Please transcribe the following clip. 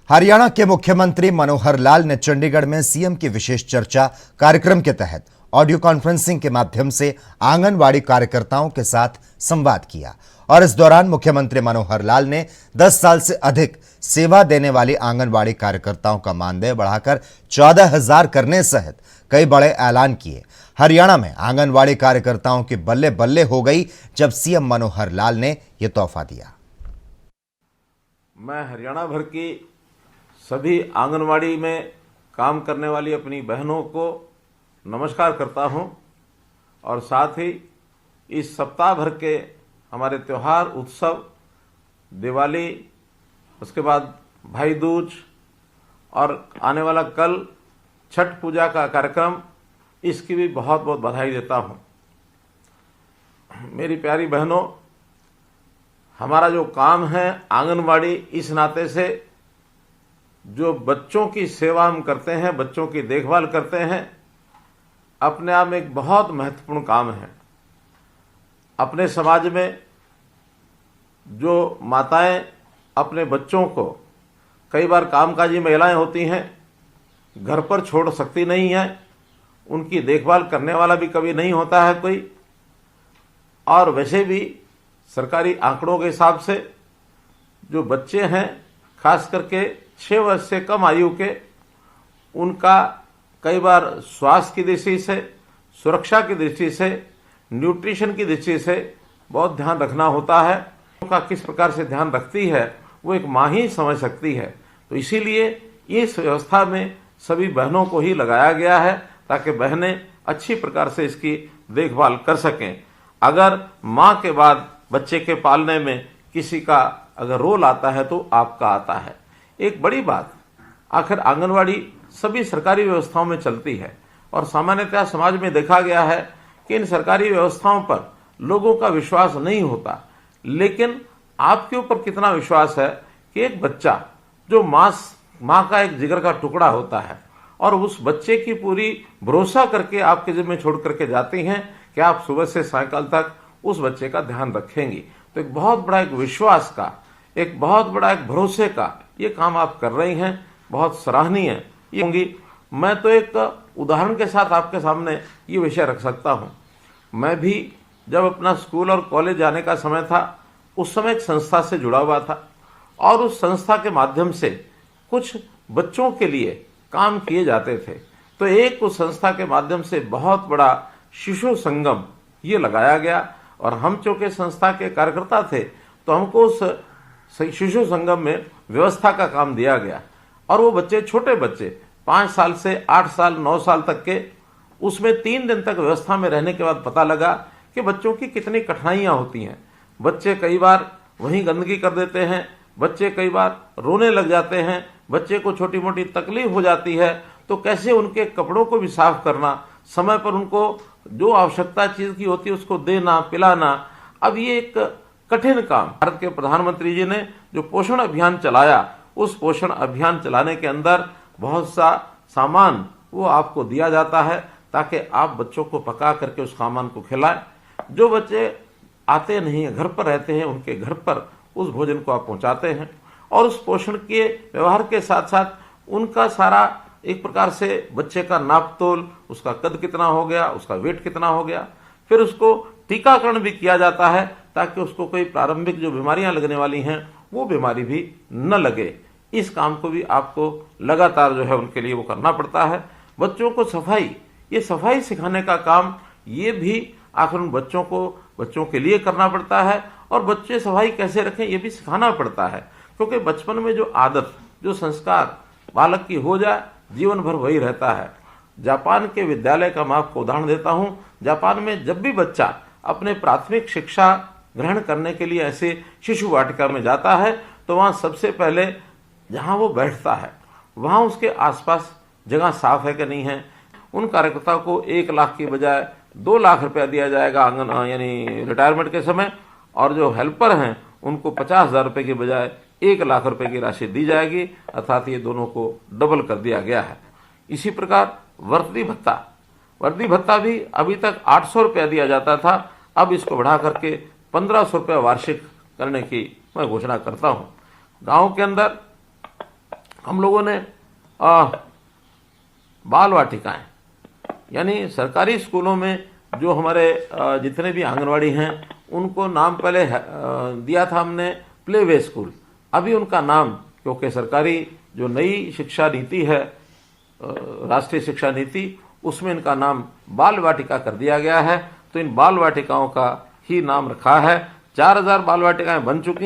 हरियाणा के मुख्यमंत्री मनोहर लाल ने चंडीगढ़ में सीएम की विशेष चर्चा कार्यक्रम के तहत ऑडियो कॉन्फ्रेंसिंग के माध्यम से आंगनवाड़ी कार्यकर्ताओं के साथ संवाद किया और इस दौरान मुख्यमंत्री मनोहर लाल ने 10 साल से अधिक सेवा देने वाली आंगनवाड़ी कार्यकर्ताओं का मानदेय बढ़ाकर 14,000 करने सहित कई बड़े ऐलान किए। हरियाणा में आंगनवाड़ी कार्यकर्ताओं की बल्ले बल्ले हो गई जब सीएम मनोहर लाल ने यह तोहफा दिया। मैं हरियाणा भर की सभी आंगनवाड़ी में काम करने वाली अपनी बहनों को नमस्कार करता हूं और साथ ही इस सप्ताह भर के हमारे त्यौहार उत्सव, दिवाली, उसके बाद भाई दूज और आने वाला कल छठ पूजा का कार्यक्रम, इसकी भी बहुत बहुत बधाई देता हूं। मेरी प्यारी बहनों, हमारा जो काम है आंगनवाड़ी, इस नाते से जो बच्चों की सेवा हम करते हैं, बच्चों की देखभाल करते हैं, अपने आप में एक बहुत महत्वपूर्ण काम है। अपने समाज में जो माताएं अपने बच्चों को, कई बार कामकाजी महिलाएं होती हैं, घर पर छोड़ सकती नहीं है, उनकी देखभाल करने वाला भी कभी नहीं होता है कोई। और वैसे भी सरकारी आंकड़ों के हिसाब से जो बच्चे हैं, खास करके 6 वर्ष से कम आयु के, उनका कई बार स्वास्थ्य की दृष्टि से, सुरक्षा की दृष्टि से, न्यूट्रिशन की दृष्टि से बहुत ध्यान रखना होता है। उनका किस प्रकार से ध्यान रखती है वो एक माँ ही समझ सकती है। तो इसीलिए इस व्यवस्था में सभी बहनों को ही लगाया गया है ताकि बहनें अच्छी प्रकार से इसकी देखभाल कर सकें। अगर माँ के बाद बच्चे के पालने में किसी का अगर रोल आता है तो आपका आता है। एक बड़ी बात, आखिर आंगनवाड़ी सभी सरकारी व्यवस्थाओं में चलती है और सामान्यतः समाज में देखा गया है कि इन सरकारी व्यवस्थाओं पर लोगों का विश्वास नहीं होता। लेकिन आपके ऊपर कितना विश्वास है कि एक बच्चा जो माँ का एक जिगर का टुकड़ा होता है और उस बच्चे की पूरी भरोसा करके आपके जिम्मे छोड़ करके जाती हैं कि आप सुबह से सायंकाल तक उस बच्चे का ध्यान रखेंगी। तो एक बहुत बड़ा एक विश्वास का, एक बहुत बड़ा एक भरोसे का ये काम आप कर रही हैं, बहुत सराहनीय होंगी। मैं तो एक उदाहरण के साथ आपके सामने ये विषय रख सकता हूँ। मैं भी जब अपना स्कूल और कॉलेज जाने का समय था, उस समय एक संस्था से जुड़ा हुआ था और उस संस्था के माध्यम से कुछ बच्चों के लिए काम किए जाते थे। तो एक उस संस्था के माध्यम से बहुत बड़ा शिशु संगम ये लगाया गया और हम चूंकि संस्था के कार्यकर्ता थे तो हमको उस शिशु संगम में व्यवस्था का काम दिया गया और वो बच्चे, छोटे बच्चे 5 साल से 8 साल 9 साल तक के, उसमें 3 दिन तक व्यवस्था में रहने के बाद पता लगा कि बच्चों की कितनी कठिनाइयां होती हैं। बच्चे कई बार वहीं गंदगी कर देते हैं, बच्चे कई बार रोने लग जाते हैं, बच्चे को छोटी मोटी तकलीफ हो जाती है, तो कैसे उनके कपड़ों को भी साफ करना, समय पर उनको जो आवश्यकता चीज की होती है उसको देना, पिलाना। अब ये एक कठिन काम, भारत के प्रधानमंत्री जी ने जो पोषण अभियान चलाया, उस पोषण अभियान चलाने के अंदर बहुत सा सामान वो आपको दिया जाता है ताकि आप बच्चों को पका करके उस सामान को खिलाएं। जो बच्चे आते नहीं है, घर पर रहते हैं, उनके घर पर उस भोजन को आप पहुंचाते हैं और उस पोषण के व्यवहार के साथ साथ उनका सारा एक प्रकार से बच्चे का नाप तोल, उसका कद कितना हो गया, उसका वेट कितना हो गया, फिर उसको टीकाकरण भी किया जाता है ताकि उसको कोई प्रारंभिक जो बीमारियां लगने वाली हैं वो बीमारी भी न लगे। इस काम को भी आपको लगातार जो है उनके लिए वो करना पड़ता है। बच्चों को सफाई, ये सफाई सिखाने का काम ये भी आखिर उन बच्चों को, बच्चों के लिए करना पड़ता है और बच्चे सफाई कैसे रखें ये भी सिखाना पड़ता है, क्योंकि बचपन में जो आदत, जो संस्कार बालक की हो जाए, जीवन भर वही रहता है। जापान के विद्यालय का मैं आपको उदाहरण देता हूं। जापान में जब भी बच्चा अपने प्राथमिक शिक्षा ग्रहण करने के लिए ऐसे शिशु वाटिका में जाता है तो वहां सबसे पहले जहां वो बैठता है वहां उसके आसपास जगह साफ है कि नहीं है। उन कार्यकर्ताओं को 1 लाख की बजाय 2 लाख रुपया दिया जाएगा आंगन यानी रिटायरमेंट के समय, और जो हेल्पर हैं उनको 50,000 रुपए की बजाय 1 लाख रुपए की राशि दी जाएगी, अर्थात ये दोनों को डबल कर दिया गया है। इसी प्रकार वर्दी भत्ता भी अभी तक 800 रुपया दिया जाता था, अब इसको बढ़ा करके 1500 रुपया वार्षिक करने की मैं घोषणा करता हूं। गांव के अंदर हम लोगों ने बाल वाटिकाएं, यानी सरकारी स्कूलों में जो हमारे जितने भी आंगनवाड़ी हैं उनको नाम पहले दिया था हमने प्ले वे स्कूल। अभी उनका नाम, क्योंकि सरकारी जो नई शिक्षा नीति है, राष्ट्रीय शिक्षा नीति, उसमें इनका नाम बाल वाटिका कर दिया गया है। तो इन बाल वाटिकाओं का ही नाम रखा है। 4000 बाल वाटिकाएं बन चुकी